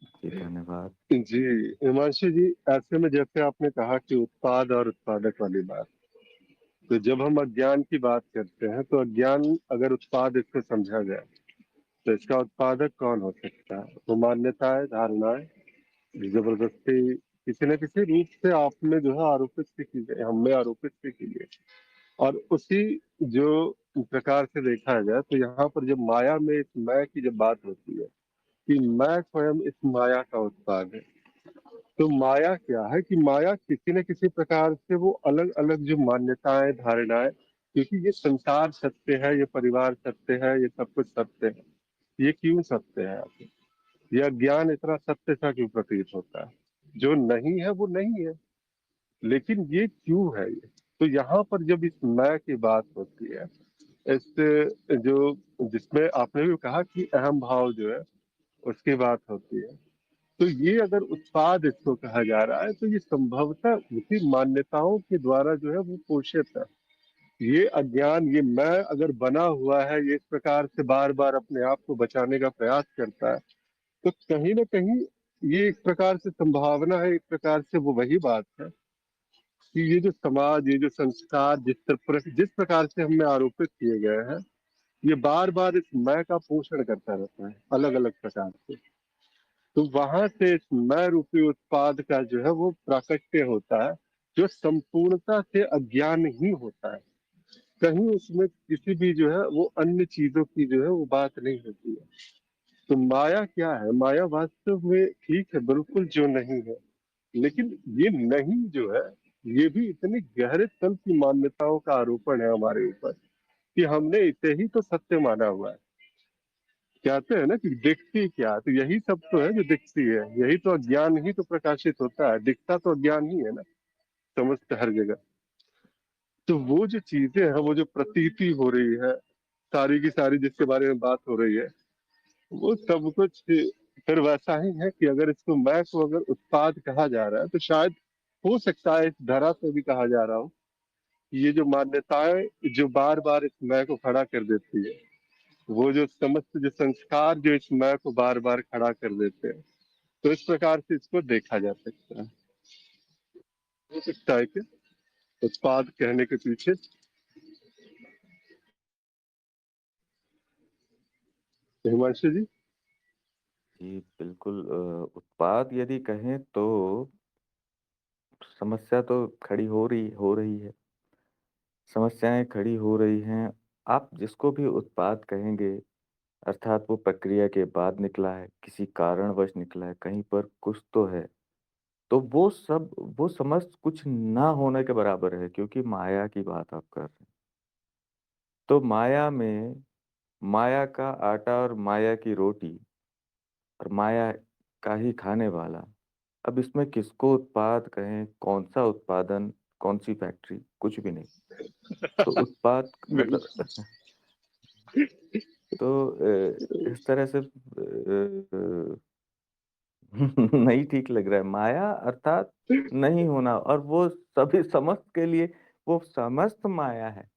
S2: जी, धन्यवाद।
S1: जी, हिमांशु जी, ऐसे में जैसे आपने कहा कि उत्पाद और उत्पादक वाली बात, तो जब हम अज्ञान की बात करते हैं तो अज्ञान अगर उत्पाद इसको समझा जाए तो इसका उत्पादक कौन हो सकता है? वो मान्यताएं, धारणाएं, जबरदस्ती किसी न किसी रूप से आप में जो है आरोपित भी की गई, हम में आरोपित भी की गई। और उसी जो प्रकार से देखा जाए तो यहाँ पर जब माया में इस मैं की जब बात होती है कि मैं स्वयं इस माया का उत्पाद है, तो माया क्या है कि माया किसी न किसी प्रकार से वो अलग अलग जो मान्यताएं, धारणाएं, क्योंकि ये संसार सत्य है, ये परिवार सत्य है, ये सब कुछ सत्य है, ये क्यों सत्य है आखिर? यह ज्ञान इतना सत्य सा क्यों प्रतीत होता है? जो नहीं है वो नहीं है, लेकिन ये क्यों है ये? तो यहाँ पर जब इस मैं की बात होती है, इस जो जिसमें आपने भी कहा कि अहम भाव जो है उसकी बात होती है, तो ये अगर उत्पाद इसको कहा जा रहा है तो ये संभवतः उसी मान्यताओं के द्वारा जो है वो पोषित है। ये अज्ञान, ये मैं अगर बना हुआ है, ये इस प्रकार से बार बार अपने आप को बचाने का प्रयास करता है, तो कहीं ना कहीं ये एक प्रकार से संभावना है, एक प्रकार से वो वही बात है कि ये जो समाज, ये जो संस्कार जिस प्रकार से हमें आरोपित किए गए हैं, ये बार बार इस मैं का पोषण करता रहता है अलग अलग प्रकार से। तो वहां से इस मैं रूपी उत्पाद का जो है वो प्राकट्य होता है, जो संपूर्णता से अज्ञान ही होता है। कहीं उसमें किसी भी जो है वो अन्य चीजों की जो है वो बात नहीं होती है। तो माया क्या है? माया वास्तव में ठीक है, बिल्कुल जो नहीं है, लेकिन ये नहीं जो है, ये भी इतनी गहरे तल की मान्यताओं का आरोपण है हमारे ऊपर कि हमने इसे ही तो सत्य माना हुआ है। कहते हैं ना कि दिखती क्या, तो यही सब तो है जो दिखती है, यही तो अज्ञान ही तो प्रकाशित होता है, दिखता तो अज्ञान ही है ना समस्त हर जगह। तो वो जो चीजें हैं, वो जो प्रतीति हो रही है, सारी की सारी जिसके बारे में बात हो रही है, वो सब कुछ फिर वैसा ही है कि अगर इसको मैं को अगर उत्पाद कहा जा रहा है तो शायद हो सकता है इस धरा से भी कहा जा रहा हो कि ये जो मान्यताएं जो बार बार इस मैं को खड़ा कर देती है, वो जो समस्त जो संस्कार जो इस मैं को बार बार खड़ा कर देते हैं, तो इस प्रकार से इसको देखा जा सकता है। हो सकता है कि उत्पाद कहने के पीछे। हिमांशु जी।
S2: जी, बिल्कुल उत्पाद यदि कहें तो समस्या तो खड़ी हो रही है। समस्याएँ खड़ी हो रही हैं। आप जिसको भी उत्पाद कहेंगे, अर्थात वो प्रक्रिया के बाद निकला है, किसी कारणवश निकला है, कहीं पर कुछ तो है। तो वो समस्त कुछ ना होने के बराबर है, क्योंकि माया की बात आप कर रहे हैं। तो माया में माया का आटा और माया की रोटी और माया का ही खाने वाला। अब इसमें किसको उत्पाद कहें, कौन-सा उत्पादन, कौन-सी फैक्ट्री, कुछ भी नहीं। तो उत्पाद मतलब
S1: बिल्कुल।
S2: तो इस तरह से नहीं ठीक लग रहा है। माया अर्थात नहीं होना, और वो सभी समस्त के लिए वो समस्त माया है।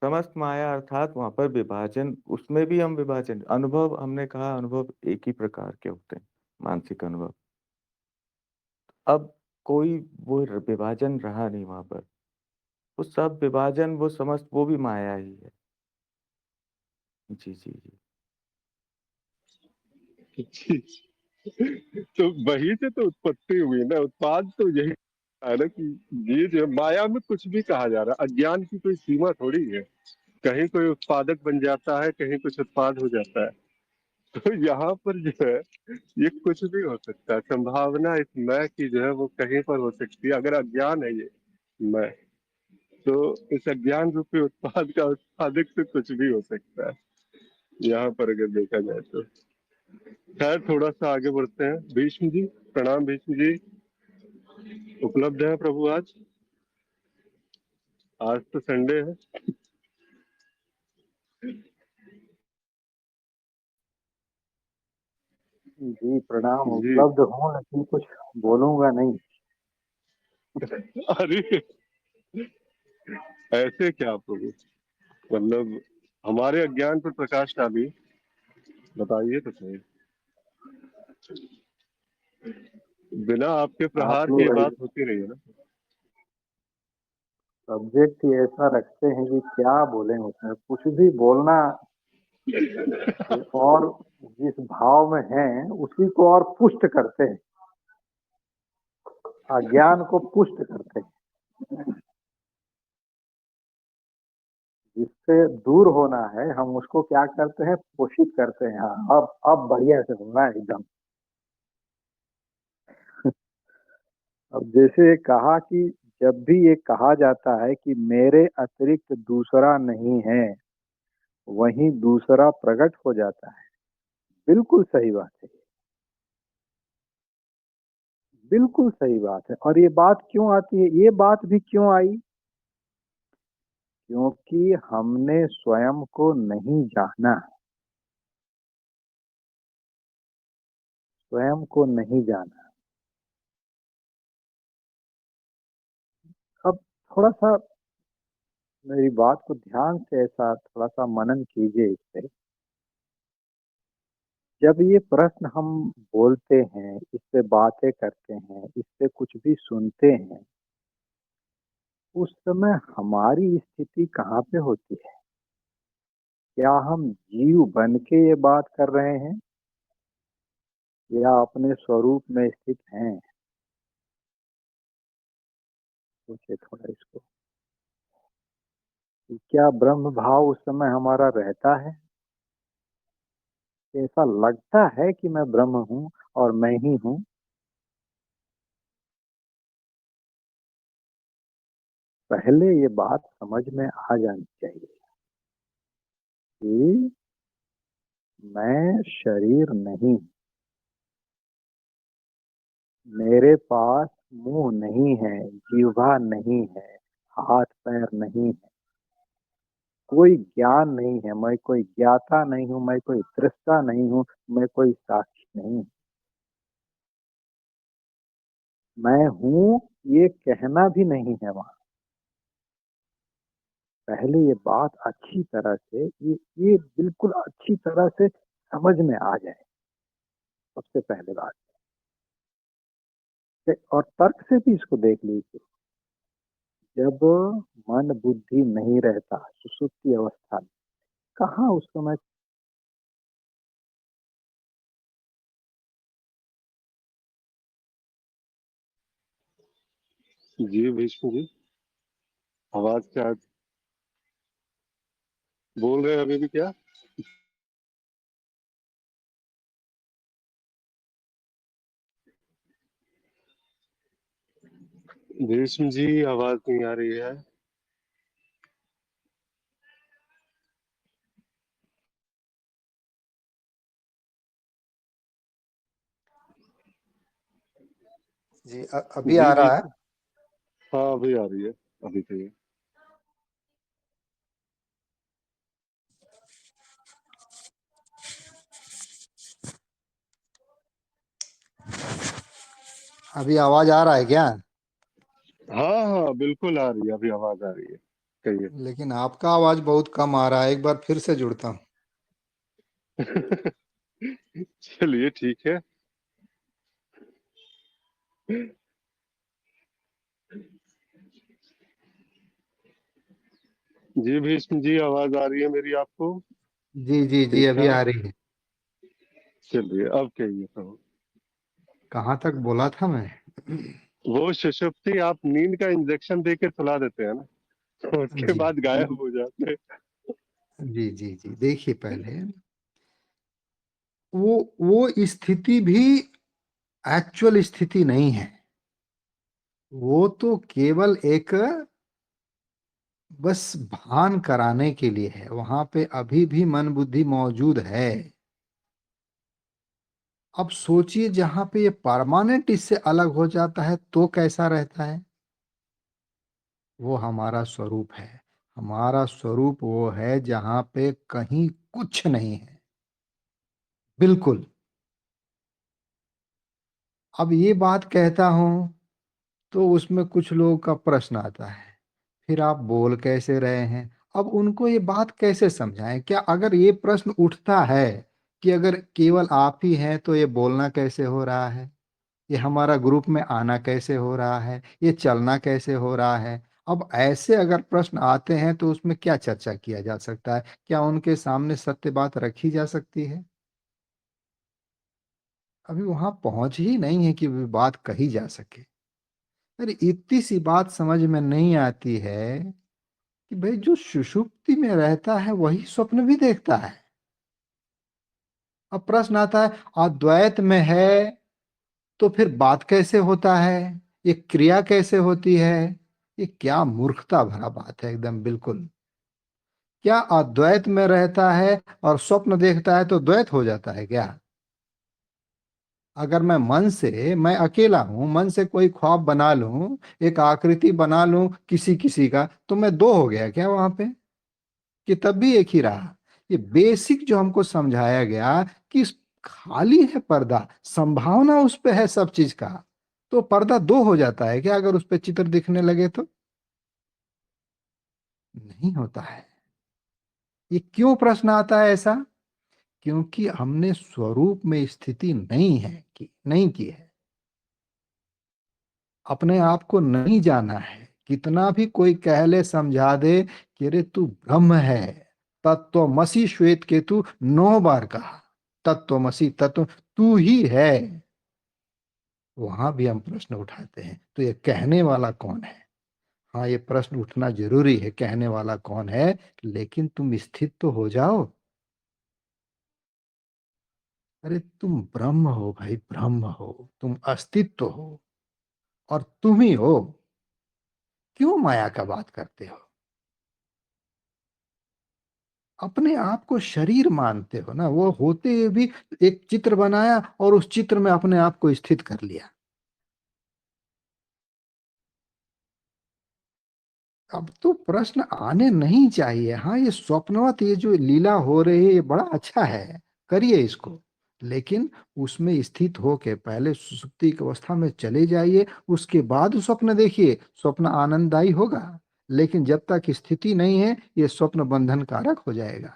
S2: समस्त माया अर्थात वहाँ पर विभाजन, उसमें भी हम विभाजन अनुभव, हमने कहा अनुभव एक ही प्रकार के होते हैं, मानसिक अनुभव। अब कोई वो विभाजन रहा नहीं वहाँ पर। वो सब विभाजन, वो समस्त, वो भी माया ही है। जी, जी, जी।
S1: तो वही से तो उत्पत्ति हुई ना, उत्पाद तो यही है ना कि ये जो माया में कुछ भी कहा जा रहा है, अज्ञान की कोई सीमा थोड़ी है। कहीं कोई उत्पादक बन जाता है, कहीं कुछ उत्पाद हो जाता है। तो यहाँ पर जो है ये कुछ भी हो सकता है। संभावना इस मैं की जो है वो कहीं पर हो सकती है। अगर अज्ञान है ये मैं, तो इस अज्ञान रूपी उत्पाद का उत्पादक से कुछ भी हो सकता है यहाँ पर अगर देखा जाए तो। खैर थोड़ा सा आगे बढ़ते हैं। भीष्म जी, प्रणाम भीष्म जी। उपलब्ध है प्रभु आज? आज तो संडे है।
S4: जी प्रणाम।
S1: जी।
S4: उपलब्ध हूँ लेकिन कुछ बोलूंगा नहीं।
S1: अरे ऐसे क्या प्रभु, मतलब हमारे अज्ञान पर प्रकाश डाली, बताइए तो सही। बिना आपके
S4: आप
S1: प्रहार के ये
S4: लोग
S1: बात होती रही है ना।
S4: सब्जेक्ट ही ऐसा रखते हैं कि क्या बोलें, उसमें कुछ भी बोलना और जिस भाव में हैं उसी को और पुष्ट करते हैं, अज्ञान को पुष्ट करते हैं। जिससे दूर होना है हम उसको क्या करते हैं, पोषित करते हैं। हाँ, अब बढ़िया से होना है एकदम। अब जैसे कहा कि जब भी ये कहा जाता है कि मेरे अतिरिक्त दूसरा नहीं है, वहीं दूसरा प्रकट हो जाता है। बिल्कुल सही बात है, बिल्कुल सही बात है। और ये बात क्यों आती है, ये बात भी क्यों आई? क्योंकि हमने स्वयं को नहीं जाना, स्वयं को नहीं जाना। अब थोड़ा सा मेरी बात को ध्यान से ऐसा थोड़ा सा मनन कीजिए इस पे। जब ये प्रश्न हम बोलते हैं, इससे बातें करते हैं, इससे कुछ भी सुनते हैं, उस समय हमारी स्थिति कहाँ पे होती है? क्या हम जीव बन के ये बात कर रहे हैं या अपने स्वरूप में स्थित हैं? सोचिए थोड़ा इसको कि क्या ब्रह्म भाव उस समय हमारा रहता है? ऐसा लगता है कि मैं ब्रह्म हूँ और मैं ही हूँ। पहले ये बात समझ में आ जानी चाहिए कि मैं शरीर नहीं, मेरे पास मुंह नहीं है, जिह्वा नहीं है, हाथ पैर नहीं है, कोई ज्ञान नहीं है, मैं कोई ज्ञाता नहीं हूँ, मैं कोई दृष्टा नहीं हूँ, मैं कोई साक्षी नहीं हूँ। मैं हूँ ये कहना भी नहीं है वहां। पहले ये बात अच्छी तरह से, ये बिल्कुल अच्छी तरह से समझ में आ जाए, सबसे पहले बात। और तर्क से भी इसको देख लीजिए। जब मन बुद्धि नहीं रहता सुसुप्ति अवस्था में, कहाँ उस समय
S1: जी भीष्म जी, आवाज क्या बोल रहे हैं अभी भी क्या? भीष्म जी आवाज नहीं आ रही है।
S4: जी अभी
S1: जी
S4: आ
S1: जी।
S4: रहा है।
S1: हाँ अभी आ रही है, अभी तो ये।
S4: अभी आवाज आ रहा है क्या?
S1: हाँ हाँ बिल्कुल आ रही है, अभी आवाज आ रही है, कहिए।
S4: लेकिन आपका आवाज बहुत कम आ रहा है, एक बार फिर से जुड़ता हूँ।
S1: चलिए ठीक है। जी भीष्म जी, आवाज आ रही है मेरी आपको?
S4: जी जी जी,
S1: ठीक
S4: अभी
S1: ठाक।
S4: आ रही है।
S1: चलिए अब कहिए तो।
S4: कहाँ तक बोला था मैं?
S1: वो सुषुप्ति, आप नींद का इंजेक्शन दे के सुला देते हैं ना, तो उसके
S4: जी
S1: बाद गायब हो जाते हैं।
S4: जी जी जी, देखिए पहले वो स्थिति भी एक्चुअल स्थिति नहीं है। वो तो केवल एक बस भान कराने के लिए है। वहां पे अभी भी मन बुद्धि मौजूद है। अब सोचिए, जहां पे ये परमानेंट इससे अलग हो जाता है तो कैसा रहता है? वो हमारा स्वरूप है। हमारा स्वरूप वो है जहां पे कहीं कुछ नहीं है, बिल्कुल। अब ये बात कहता हूं तो उसमें कुछ लोगों का प्रश्न आता है, फिर आप बोल कैसे रहे हैं? अब उनको ये बात कैसे समझाएं? क्या अगर ये प्रश्न उठता है कि अगर केवल आप ही हैं तो ये बोलना कैसे हो रहा है? ये हमारा ग्रुप में आना कैसे हो रहा है? ये चलना कैसे हो रहा है? अब ऐसे अगर प्रश्न आते हैं तो उसमें क्या चर्चा किया जा सकता है? क्या उनके सामने सत्य बात रखी जा सकती है? अभी वहां पहुंच ही नहीं है कि वे बात कही जा सके। अरे इतनी सी बात समझ में नहीं आती है कि भाई जो सुषुप्ति में रहता है वही स्वप्न भी देखता है। अब प्रश्न आता है, अद्वैत में है तो फिर बात कैसे होता है? ये क्रिया कैसे होती है? ये क्या मूर्खता भरा बात है एकदम, बिल्कुल। क्या अद्वैत में रहता है और स्वप्न देखता है तो द्वैत हो जाता है क्या? अगर मैं अकेला हूं, मन से कोई ख्वाब बना लूं, एक आकृति बना लूं किसी किसी का, तो मैं दो हो गया क्या वहां पे? कि तब भी एक ही रहा? ये बेसिक जो हमको समझाया गया कि खाली है पर्दा, संभावना उस पे है सब चीज का, तो पर्दा दो हो जाता है क्या अगर उस पे चित्र दिखने लगे तो? नहीं होता है। ये क्यों प्रश्न आता है ऐसा? क्योंकि हमने स्वरूप में स्थिति नहीं की है। अपने आप को नहीं जाना है। कितना भी कोई कह ले, समझा दे कि अरे तू ब्रह्म है, तत्वमसि श्वेत केतु 9 बार कहा, तत्वमसि तत्व तू ही है। वहां भी हम प्रश्न उठाते हैं, तो ये कहने वाला कौन है? हाँ, ये प्रश्न उठना जरूरी है, कहने वाला कौन है? लेकिन तुम स्थित तो हो जाओ। अरे तुम ब्रह्म हो भाई, ब्रह्म हो, तुम अस्तित्व हो और तुम ही हो। क्यों माया का बात करते हो? अपने आप को शरीर मानते हो ना, वो होते हुए भी एक चित्र बनाया और उस चित्र में अपने आप को स्थित कर लिया। अब तो प्रश्न आने नहीं चाहिए। हाँ, ये स्वप्नवत ये जो लीला हो रही है ये बड़ा अच्छा है, करिए इसको। लेकिन उसमें स्थित होके पहले सुसुप्ति की अवस्था में चले जाइए, उसके बाद स्वप्न देखिए, स्वप्न आनंददायी होगा। लेकिन जब तक स्थिति नहीं है, ये स्वप्न बंधन कारक हो जाएगा।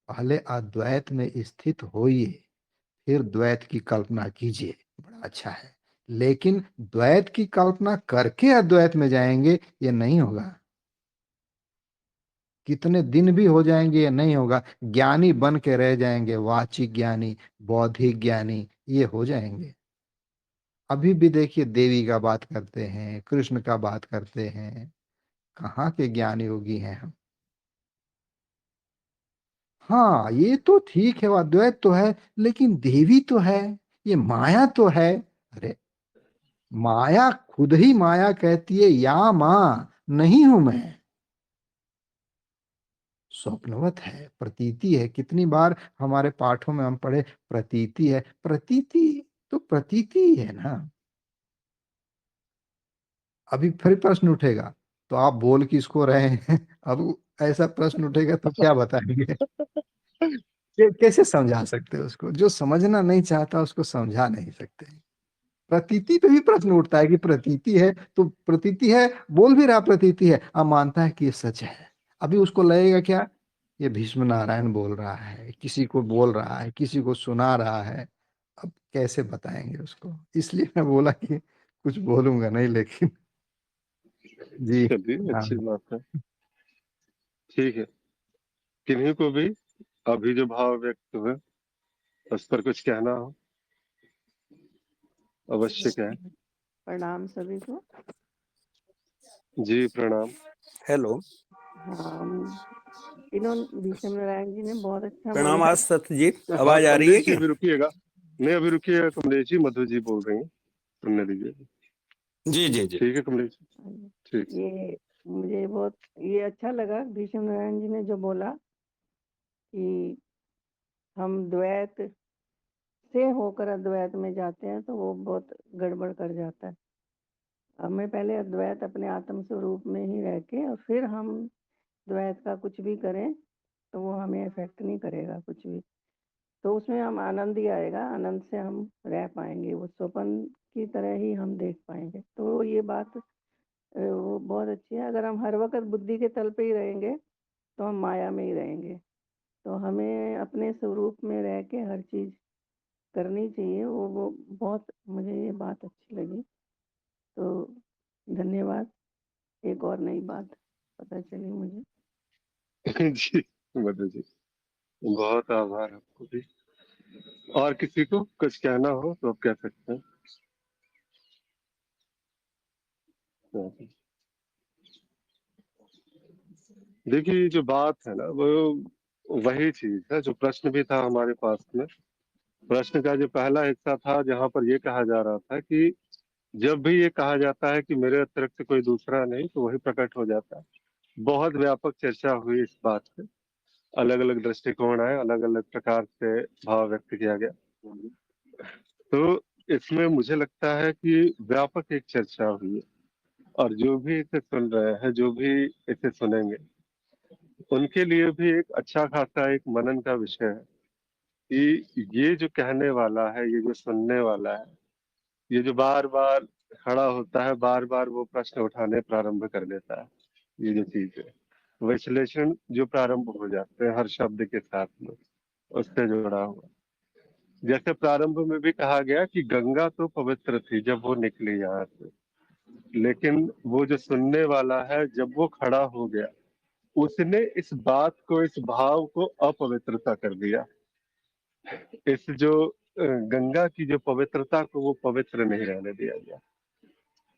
S4: पहले अद्वैत में स्थित होइए, फिर द्वैत की कल्पना कीजिए, बड़ा अच्छा है। लेकिन द्वैत की कल्पना करके अद्वैत में जाएंगे, ये नहीं होगा। कितने दिन भी हो जाएंगे, ये नहीं होगा। ज्ञानी बन के रह जाएंगे, वाचिक ज्ञानी, बौद्धिक ज्ञानी, ये हो जाएंगे। अभी भी देखिए, देवी का बात करते हैं, कृष्ण का बात करते हैं, कहाँ के ज्ञानी योगी हैं हम? हाँ, ये तो ठीक है, वो अद्वैत तो है, लेकिन देवी तो है, ये माया तो है। अरे माया खुद ही माया कहती है, या मां नहीं हूं मैं। स्वप्नवत है, प्रतीति है। कितनी बार हमारे पाठों में हम पढ़े, प्रतीति है। प्रतीति तो
S5: प्रतीति ही है ना। अभी फिर प्रश्न उठेगा, तो आप बोल किसको रहे हैं? अब ऐसा प्रश्न उठेगा तो क्या बताएंगे? कैसे समझा सकते हैं उसको? जो समझना नहीं चाहता उसको समझा नहीं सकते। प्रतीति पे भी प्रश्न उठता है कि प्रतीति है तो प्रतीति है, बोल भी रहा प्रतीति है, अब मानता है कि ये सच है। अभी उसको लगेगा क्या, ये भीष्म नारायण बोल रहा है, किसी को बोल रहा है, किसी को सुना रहा है। अब कैसे बताएंगे उसको? इसलिए मैं बोला कि कुछ बोलूंगा नहीं, लेकिन जी
S1: चलिए,
S5: हाँ।
S1: अच्छी बात है। ठीक है, किन्हीं को भी अभी जो भाव व्यक्त हुए उस पर कुछ कहना हो अवश्य कहें।
S6: प्रणाम सभी को।
S1: जी प्रणाम।
S7: हेलो,
S6: हाँ, इन्होंने भीष्म नारायण जी ने बहुत अच्छा
S7: प्रणाम
S6: मंत्र।
S7: आज सत्यजीत,
S1: हाँ
S7: आवाज आ रही है
S1: कमलेश जी,
S7: क्या?
S1: अभी रुकिएगा। नहीं, अभी रुकिएगा कमलेश जी, मधु जी बोल रही हैं, सुनने दीजिए।
S7: जी जी जी।
S1: ठीक है कमलेश जी, ठीक।
S6: ये मुझे बहुत ये अच्छा लगा भीष्म नारायण जी ने जो बोला कि हम द्वैत से होकर अद्वैत में जाते हैं तो वो बहुत गड़बड़ कर जाता है। हमें पहले अद्वैत अपने आत्म स्वरूप में ही रह के और फिर हम द्वैत का कुछ भी करें तो वो हमें इफेक्ट नहीं करेगा कुछ भी। तो उसमें हम आनंद ही आएगा, आनंद से हम रह पाएंगे, वो स्वप्न की तरह ही हम देख पाएंगे। तो ये बात वो बहुत अच्छी है। अगर हम हर वक्त बुद्धि के तल पे ही रहेंगे तो हम माया में ही रहेंगे। तो हमें अपने स्वरूप में रह के हर चीज करनी चाहिए। वो बहुत मुझे ये बात अच्छी लगी। तो धन्यवाद, एक और नई बात पता चली मुझे।
S1: जी मधु जी, बहुत आभार आपको भी। और किसी को कुछ कहना हो तो आप कह सकते हैं। देखिए, ये जो बात है ना, वो वही चीज है जो प्रश्न भी था हमारे पास में। प्रश्न का जो पहला हिस्सा था, जहां पर ये कहा जा रहा था कि जब भी ये कहा जाता है कि मेरे अतिरिक्त कोई दूसरा नहीं, तो वही प्रकट हो जाता है। बहुत व्यापक चर्चा हुई इस बात पे, अलग अलग दृष्टिकोण आए, अलग अलग प्रकार से भाव व्यक्त किया गया। तो इसमें मुझे लगता है कि व्यापक एक चर्चा हुई है, और जो भी इसे सुन रहे हैं, जो भी इसे सुनेंगे, उनके लिए भी एक अच्छा खासा एक मनन का विषय है कि ये जो कहने वाला है, ये जो सुनने वाला है, ये जो बार बार खड़ा होता है, बार बार वो प्रश्न उठाने प्रारंभ कर देता है, ये जो चीज है, विश्लेषण जो प्रारंभ हो जाते हैं हर शब्द के साथ में, उससे जुड़ा हुआ। जैसे प्रारंभ में भी कहा गया कि गंगा तो पवित्र थी जब वो निकली यहाँ से, लेकिन वो जो सुनने वाला है, जब वो खड़ा हो गया, उसने इस बात को, इस भाव को अपवित्रता कर दिया। इस जो गंगा की जो पवित्रता को वो पवित्र नहीं रहने दिया गया।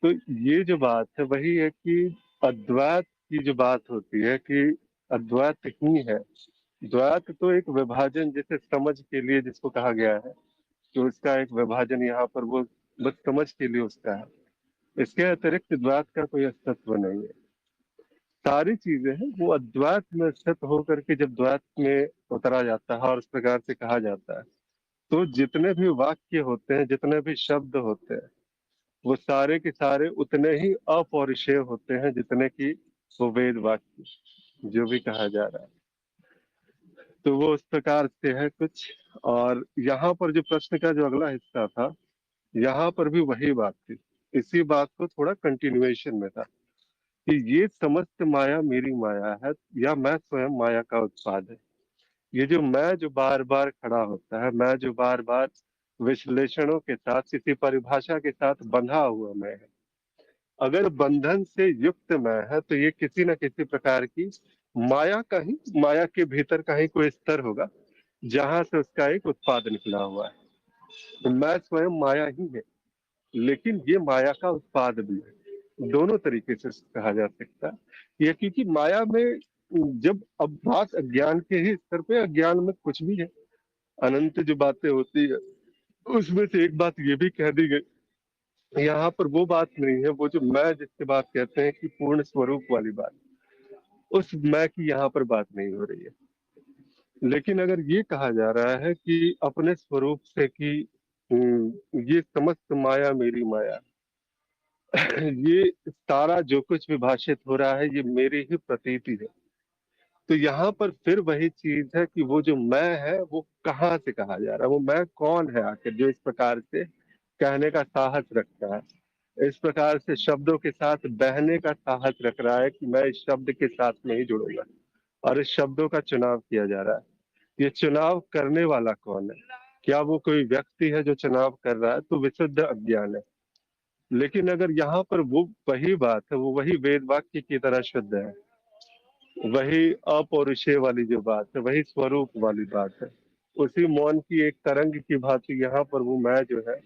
S1: तो ये जो बात है वही है कि अद्वैत की जो बात होती है कि अद्वैत ही है। द्वैत तो एक विभाजन, जैसे समझ के लिए जिसको कहा गया है, तो उसका एक विभाजन यहाँ पर वो बस समझ के लिए उसका है। इसके अतिरिक्त द्वैत का कोई अस्तित्व नहीं है। सारी चीजें हैं वो अद्वैत में स्थित होकर के जब द्वैत में उतरा जाता है और उस प्रकार से कहा जाता है, तो जितने भी वाक्य होते हैं, जितने भी शब्द होते हैं, वो सारे के सारे उतने ही अपौरुषेय होते हैं जितने कि वो वेद वाक्य जो भी कहा जा रहा है। तो वो उस प्रकार से है कुछ। और यहाँ पर जो प्रश्न का जो अगला हिस्सा था, यहाँ पर भी वही बात थी। इसी बात को थोड़ा कंटिन्यूएशन में था कि ये समस्त माया मेरी माया है, या मैं स्वयं माया का उत्पाद है। ये जो मैं जो बार बार खड़ा होता है, मैं जो बार बार विश्लेषणों के साथ, किसी परिभाषा के साथ बंधा हुआ मैं है, अगर बंधन से युक्त मैं है, तो ये किसी न किसी प्रकार की माया का ही, माया के भीतर का ही कोई स्तर होगा जहां से उसका एक उत्पाद निकला हुआ है। तो मैं स्वयं माया ही है, लेकिन ये माया का उत्पाद भी है। दोनों तरीके से कहा जा सकता है। ये क्योंकि माया में जब अब बात अज्ञान के ही स्तर पे, अज्ञान में कुछ भी है, अनंत जो बातें होती है, उसमें से एक बात ये भी कह दी गई, यहाँ पर वो बात नहीं है, वो जो मैं जिससे बात कहते हैं कि पूर्ण स्वरूप वाली बात, उस मैं की यहाँ पर बात नहीं हो रही है। लेकिन अगर ये कहा जा रहा है कि अपने स्वरूप से कि ये समस्त माया मेरी माया। ये सारा जो कुछ भी भाषित हो रहा है, ये मेरी ही प्रतीति है। तो यहाँ पर फिर वही चीज है कि वो जो मैं है वो कहाँ से कहा जा रहा है, वो मैं कौन है आखिर जो इस प्रकार से कहने का साहस रखता है, इस प्रकार से शब्दों के साथ बहने का साहस रख रहा है कि मैं इस शब्द के साथ नहीं जुड़ूंगा, और इस शब्दों का चुनाव किया जा रहा है। ये चुनाव करने वाला कौन है? क्या वो कोई व्यक्ति है जो चुनाव कर रहा है? तो विशुद्ध अज्ञान है। लेकिन अगर यहाँ पर वो वही बात है, वो वही वेद वाक्य की तरह शुद्ध है, वही अपौरुषेय वाली जो बात है, वही स्वरूप वाली बात है, उसी मौन की एक तरंग की भांति यहाँ पर वो मैं जो है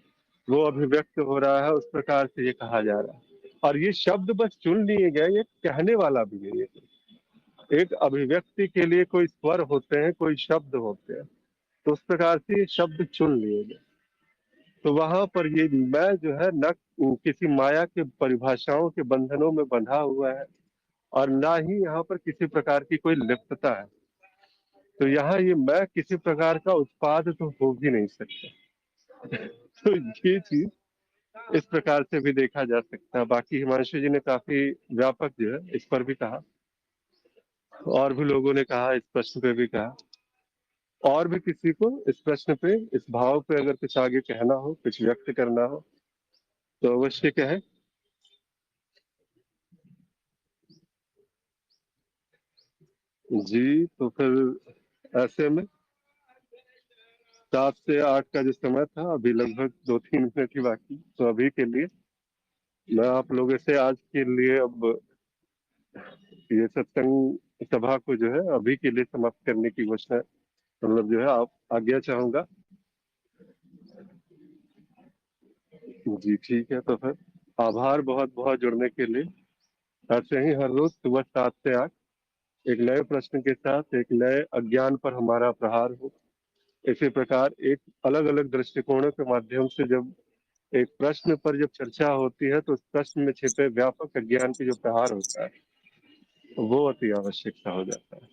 S1: वो अभिव्यक्त हो रहा है, उस प्रकार से ये कहा जा रहा है। और ये शब्द बस चुन लिए गए, ये कहने वाला भी है। ये एक अभिव्यक्ति के लिए कोई स्वर होते हैं, कोई शब्द होते हैं, तो उस प्रकार से ये शब्द चुन लिए गए। तो वहां पर ये मैं जो है न किसी माया के परिभाषाओं के बंधनों में बंधा हुआ है, और ना ही यहाँ पर किसी प्रकार की कोई लिप्तता है। तो यहाँ ये मैं किसी प्रकार का उत्पाद तो हो भी नहीं सकता। तो ये चीज इस प्रकार से भी देखा जा सकता है। बाकी हिमांशु जी ने काफी व्यापक जो है इस पर भी कहा, और भी लोगों ने कहा, इस प्रश्न पे भी कहा। और भी किसी को इस प्रश्न पे, इस भाव पे अगर कुछ आगे कहना हो, कुछ व्यक्त करना हो, तो अवश्य कहें। जी, तो फिर ऐसे में 7 से 8 का जो समय था, अभी लगभग 2-3 मिनट ही बाकी। तो अभी के लिए मैं आप लोगों से आज के लिए अब ये सत्संग सभा को जो है अभी के लिए समाप्त करने की घोषणा, मतलब जो है आप आज्ञा चाहूंगा। जी ठीक है, तो फिर आभार बहुत बहुत जुड़ने के लिए। ऐसे ही हर रोज सुबह 7 से 8 एक नए प्रश्न के साथ एक नए अज्ञान पर हमारा प्रहार हो। इसी प्रकार एक अलग अलग दृष्टिकोणों के माध्यम से जब एक प्रश्न पर जब चर्चा होती है, तो उस प्रश्न में छिपे व्यापक अज्ञान की जो प्रहार होता है, वो अति आवश्यकता हो जाता है।